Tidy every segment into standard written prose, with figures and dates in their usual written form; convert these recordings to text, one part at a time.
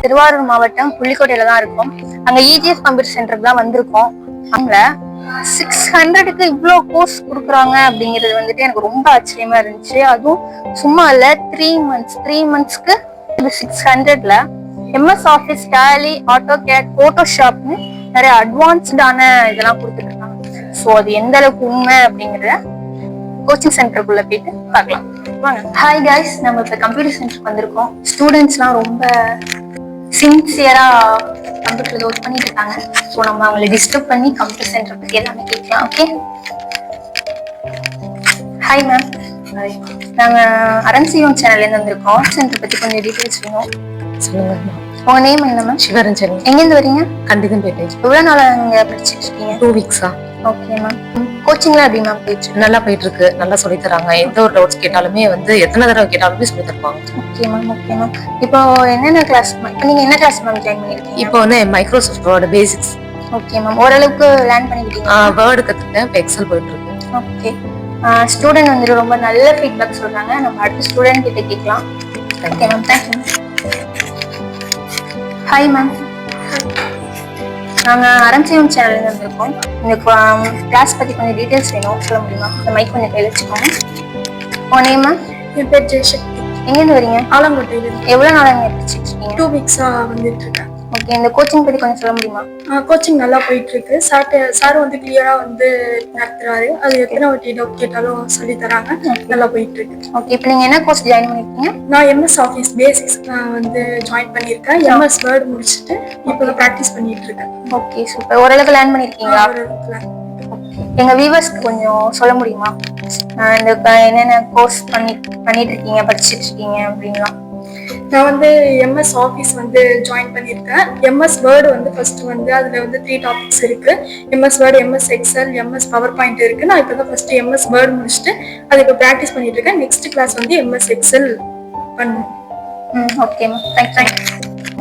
திருவாரூர் மாவட்டம் புள்ளிக்கோட்டையில தான் இருக்கும். அங்க EGF கம்ப்யூட்டர் சென்டருக்கு தான் வந்திருக்கோம். அங்க 600க்கு இவ்வளோ கோர்ஸ் கொடுக்குறாங்க அப்படிங்கிறது வந்துட்டு எனக்கு ரொம்ப ஆச்சரியமா இருந்துச்சு. அதுவும் சும்மா இல்ல 3 மந்த்ஸ்க்கு 600ல MS ஆஃபீஸ், டேலி, ஆட்டோகேட், போட்டோஷாப்னு நிறைய அட்வான்ஸ்டான இதெல்லாம் கொடுத்துருக்காங்க. ஸோ அது எந்த அளவுக்கு உண்மை அப்படிங்கிறத கோச்சிங் சென்டருக்குள்ள போயிட்டு பார்க்கலாம் வாங்க. ஹாய் கைஸ், நம்ம இப்போ கம்ப்யூட்டர் சென்டருக்கு வந்திருக்கோம். ஸ்டூடெண்ட்ஸ்லாம் ரொம்ப சின்சியரா கம்ப்யூட்டர்ல ஒர்க் பண்ணிட்டு இருக்காங்க. ஸோ நம்ம அவங்களை டிஸ்டர்ப் பண்ணி கம்ப்யூட்டர் சென்டர் பத்தி எல்லாமே கேட்கலாம். Okay, hi ma'am. நாங்க அரண்சிவம் சேனல்லேருந்து வந்திருக்கோம். சென்டர் பத்தி கொஞ்சம் டீட்டெயில்ஸ் வேணும். சொல்லுங்க. உங்க நேம் என்ன மேம்? சிவரஞ்சனி. எங்கேருந்து வரீங்க? கண்டிதம்பேட்டை. எவ்வளோ நாள் இங்கே படிச்சுட்டு இருக்கீங்க? 2 வீக்ஸா. Okay ma'am. கோச்சிங்லாம் எப்படி மேம் போயிட்டு? நல்லா போயிட்டு இருக்கு. நல்லா சொல்லி தராங்க. எந்த ஒரு டவுட்ஸ் கேட்டாலுமே எத்தனை தடவை கேட்டாலுமே சொல்லி தருவாங்க. Okay ma'am. Okay ma'am. இப்போ என்னென்ன கிளாஸ், இப்போ நீங்க என்ன கிளாஸ் மேம் ஜாயின் பண்ணிருக்கீங்க? இப்போ Microsoft word basics. Okay ma'am. ஓரளவுக்கு லேர்ன் பண்ணிக்கிட்டீங்க? வேர்டு கத்துக்கிட்டேன். இப்போ எக்ஸல் போயிட்டு இருக்கு. ஓகே. ஸ்டூடெண்ட் வந்துட்டு ரொம்ப நல்ல ஃபீட்பேக் சொல்றாங்க. நம்ம அடுத்த ஸ்டூடெண்ட் கிட்ட கேட்கலாம். Okay ma'am, thank you ma'am. Hi ma'am. நாங்கள் அரண்சிவம் சேனல்லேருந்து வந்திருக்கோம். இந்த கிளாஸ் பற்றி கொஞ்சம் டீட்டெயில்ஸ் வேணும், சொல்ல முடியுமா? இந்த மைக் கொஞ்சம் கையில் வச்சுக்கோங்க. உங்கள் நேம் மேம்? என் பேர் ஜெயசக்தி. எங்கேருந்து வரீங்க? ஆலங்கோட்டையிலேருந்து. எவ்வளோ நாள் இங்கே படிச்சுட்டு 2 வீக்ஸாக வந்துட்டு இருக்கேன். ஓகே, இந்த கோச்சிங் பற்றி கொஞ்சம் சொல்ல முடியுமா? கோச்சிங் நல்லா போயிட்டு இருக்கு. சார் கிளியரா நடத்துறாரு. அது எத்தனை வாட்டி டவுட் கேட்டாலும் சொல்லி தராங்க. நல்லா போயிட்டு இருக்கு. ஓகே, இப்போ நீங்க என்ன கோர்ஸ் ஜாயின் பண்ணிருக்கீங்க? நான் MS ஆஃபீஸ் பேசிக்ஸ் ஜாயின் பண்ணியிருக்கேன். MS வேர்டு முடிச்சுட்டு இப்போ ப்ராக்டிஸ் பண்ணிட்டு இருக்கேன். Okay, super. ஓரளவுக்கு லேர்ன் பண்ணிருக்கீங்களா? எங்க வியூவர்ஸ்க்கு கொஞ்சம் சொல்ல முடியுமா இந்த என்னென்ன கோர்ஸ் பண்ணிட்டு இருக்கீங்க, படிச்சுட்டு இருக்கீங்க அப்படின்லாம்? நான் MS ஆஃபீஸ் ஜாயின் பண்ணியிருக்கேன். MS வேர்டு ஃபர்ஸ்ட் அதுல 3 டாபிக்ஸ் இருக்கு. MS word, MS excel, MS power point இருக்கு. நான் இப்போ தான் ஃபர்ஸ்ட் MS வேர்டு முடிச்சுட்டு அதை இப்போ ப்ராக்டிஸ் பண்ணிட்டு இருக்கேன். நெக்ஸ்ட் கிளாஸ் MS எக்ஸல் பண்ணுவேன். Okay ma'am, thank you.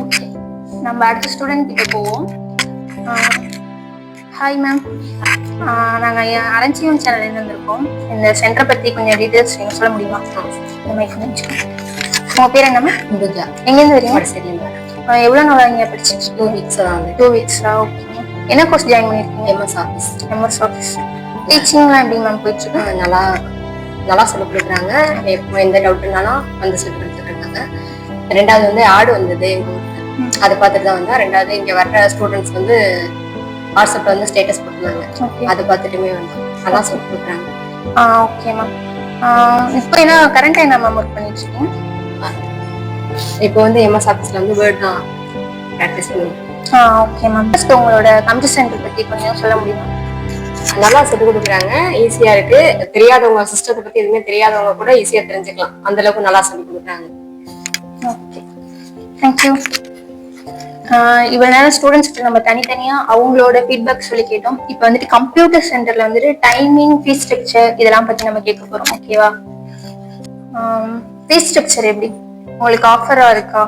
ஓகே, நம்ம அடுத்த ஸ்டூடெண்ட் கிட்ட போவோம். Hi ma'am. நாங்கள் அரண்சிவம் சேனல்லேருந்து வந்திருக்கோம். இந்த சென்டரை பற்றி கொஞ்சம் டீட்டெயில்ஸ் நீங்கள் சொல்ல முடியுமா? இந்த மைக் வச்சுக்கோங்க. உங்கள் பேர் என்ன மேம்? இந்துஜா. எங்கேருந்து வரீங்க? சரிங்க. எவ்வளோ நாளாக இங்கே படிச்சிட்டு? 2 வீக்ஸா. 2 வீக்ஸா. ஓகே. என்ன கோர்ஸ் ஜாயின் பண்ணியிருக்கீங்க? MS office. MS office. டீச்சிங்லாம் எப்படி மேம் போயிட்டுருக்கு? நல்லா சொல்லி கொடுக்குறாங்க. எப்போ எந்த டவுட்னாலும் சொல்லி கொடுத்துட்டு இருக்காங்க. ரெண்டாவது ஆடு வந்தது எங்கள் ஊருக்கு. அதை பார்த்துட்டு தான் ரெண்டாவது இங்கே வர்ற ஸ்டூடெண்ட்ஸ் வாட்ஸ்அப்ல ஸ்டேட்டஸ் போட்டுருந்தாங்க. அதை பார்த்துட்டுமே நல்லா சொல்லி கொடுக்குறாங்க. Okay ma'am. இப்போ என்ன கரண்ட் என்ன மேம் ஒர்க் பண்ணிட்டு இருக்கீங்க? இப்போ MS ஆஃபீஸ்ல வேர்ட் தான் ப்ராக்டிஸ் பண்ணுவோம். Okay ma'am. ஃபர்ஸ்ட் உங்களோட கம்ப்யூட்டர் சென்டர் பத்தி கொஞ்சம் சொல்ல முடியுமா? நல்லா சொல்லிக் கொடுக்குறாங்க. ஈஸியா இருக்கு. தெரியாதவங்க, சிஸ்டத்தை பத்தி எதுவுமே தெரியாதவங்க கூட ஈஸியா தெரிஞ்சுக்கலாம். அந்த அளவுக்கு நல்லா சொல்லிக் கொடுக்குறாங்க. Okay, thank you. இவ்வளவு நேரம் ஸ்டூடெண்ட்ஸ் கிட்ட நம்ம தனித்தனியா அவங்களோட ஃபீட்பேக் சொல்லி கேட்டோம். இப்போ கம்ப்யூட்டர் சென்டர்ல டைமிங், ஃபீஸ் ஸ்ட்ரக்சர் இதெல்லாம் பத்தி நம்ம கேட்க போறோம். ஓகேவா? ஃபீஸ் ஸ்ட்ரக்சர் எப்படி உங்களுக்கு ஆஃபரா இருக்கா?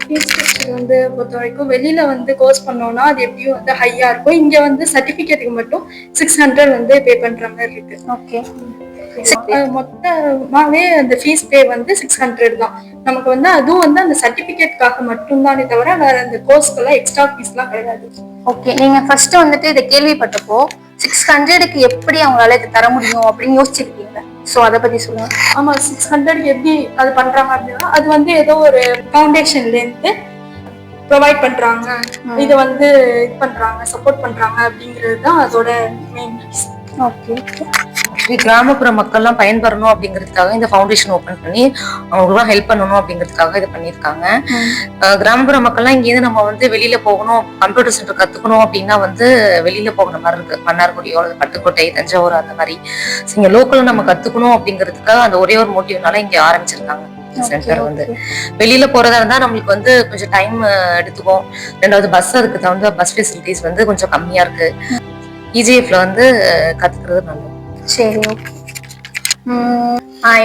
ஃபீஸ் ஸ்ட்ரக்சர் பொறுத்த வரைக்கும் வெளியில கோர்ஸ் பண்ணோம்னா அது எப்படியும் ஹையா இருக்கும். இங்க சர்டிபிகேட்டுக்கு மட்டும் 600 பே பண்ற மாதிரி இருக்கு. ஓகே, மொத்தமாவே அந்த ஃபீஸ் பே 600 தான். நமக்கு அதுவும் அந்த சர்டிபிகேட்காக மட்டும்தானே தவிர வேற அந்த கோர்ஸ்க்கெல்லாம் எக்ஸ்ட்ரா ஃபீஸ்லாம் கிடையாது. ஓகே, நீங்க ஃபர்ஸ்ட் இதை கேள்விப்பட்டப்போ 600க்கு எப்படி அவங்களால இதை தர முடியும் அப்படின்னு யோசிச்சிருக்கீங்க. சோ அதை பத்தி சொல்லுங்க. ஆமா, 600 எப்படி அது பண்றாங்க அப்படின்னா அது ஏதோ ஒரு ஃபவுண்டேஷன்ல இருந்து ப்ரொவைட் பண்றாங்க. இது இது பண்றாங்க, சப்போர்ட் பண்றாங்க அப்படிங்கிறது தான் அதோட மெயின் ரீசன். ஓகே, கிராமப்புற மக்கள்லாம் பயன்பெறணும் அப்படிங்கிறதுக்காக இந்த ஃபவுண்டேஷன் ஓபன் பண்ணி அவங்களுக்கு ஹெல்ப் பண்ணணும் அப்படிங்கிறதுக்காக இதை பண்ணியிருக்காங்க. கிராமப்புற மக்கள்லாம் இங்கேருந்து நம்ம வெளியில போகணும், கம்ப்யூட்டர் சென்டர் கத்துக்கணும் அப்படின்னா வெளியில போகிற மாதிரி இருக்கு. மன்னார்குடியோ, பட்டுக்கோட்டை, தஞ்சாவூர் அந்த மாதிரி இங்க லோக்கல்ல நம்ம கத்துக்கணும் அப்படிங்கிறதுக்காக அந்த ஒரே ஒரு மோட்டிவ்னால இங்க ஆரம்பிச்சிருக்காங்க சென்டர். வெளியில போறதா இருந்தா நம்மளுக்கு கொஞ்சம் டைம் எடுத்துக்கும். ரெண்டாவது அதுக்கு தகுந்த பஸ் ஃபெசிலிட்டிஸ் கொஞ்சம் கம்மியா இருக்கு. EGFல கத்துக்கிறது நல்லது. சரி, ஓகே.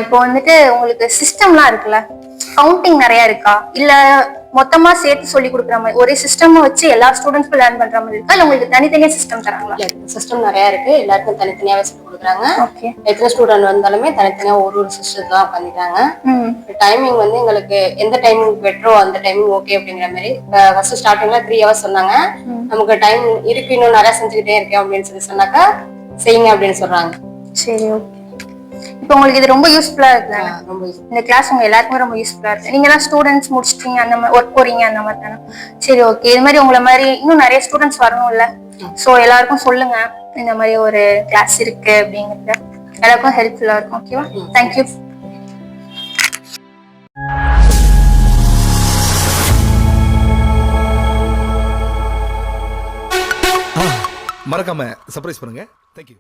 இப்போ உங்களுக்கு சிஸ்டம்லாம் இருக்குல்ல, கவுண்டிங் நிறைய இருக்கா இல்ல மொத்தமா சேர்த்து சொல்லி கொடுக்குற மாதிரி ஒரே சிஸ்டம் வச்சு எல்லா ஸ்டூடெண்ட்ஸ்க்கும் லேர்ன் பண்ற மாதிரி இருக்கா இல்ல உங்களுக்கு தனித்தனியா சிஸ்டம் தராங்களா? சிஸ்டம் நிறைய இருக்கு, எல்லாருக்கும் தனித்தனியாவே சொல்லி கொடுக்குறாங்க. ஓகே. எத்தனை ஸ்டூடெண்ட் வந்தாலுமே தனித்தனியா ஒரு சிஸ்டம் தான் பண்ணிட்டாங்க. டைமிங் வந்து எங்களுக்கு எந்த டைமிங் பெட்டரோ அந்த டைமிங் ஓகே அப்படிங்கிற மாதிரி ஃபர்ஸ்ட் ஸ்டார்டிங்ல 3 hours சொன்னாங்க. நமக்கு டைம் இருக்கு, இன்னும் நிறைய செஞ்சுக்கிட்டே இருக்கேன் அப்படின்னு சொல்லி சொன்னாக்கா செய்யுங்க அப்படின்னு சொல்றாங்க. சரி, ஓகே. இப்போ உங்களுக்கு இது ரொம்ப யூஸ்ஃபுல்லா இருக்கு. ரொம்ப இந்த கிளாஸ் உங்க எல்லாருக்குமே ரொம்ப யூஸ்ஃபுல்லா இருக்கு. நீங்க எல்லாம் ஸ்டூடெண்ட்ஸ் முடிச்சிட்டீங்க, அந்த மாதிரி ஒர்க் போறீங்க, அந்த மாதிரி தானே? சரி, ஓகே. இது மாதிரி உங்களை மாதிரி இன்னும் நிறைய ஸ்டூடெண்ட்ஸ் வரணும்ல, ஸோ எல்லாருக்கும் சொல்லுங்க இந்த மாதிரி ஒரு கிளாஸ் இருக்கு அப்படிங்கிறது. எல்லாருக்கும் ஹெல்ப்ஃபுல்லா இருக்கும். ஓகேவா? தேங்க்யூ. மறக்காம சர்ப்ரைஸ் பண்ணுங்க. தேங்க்யூ.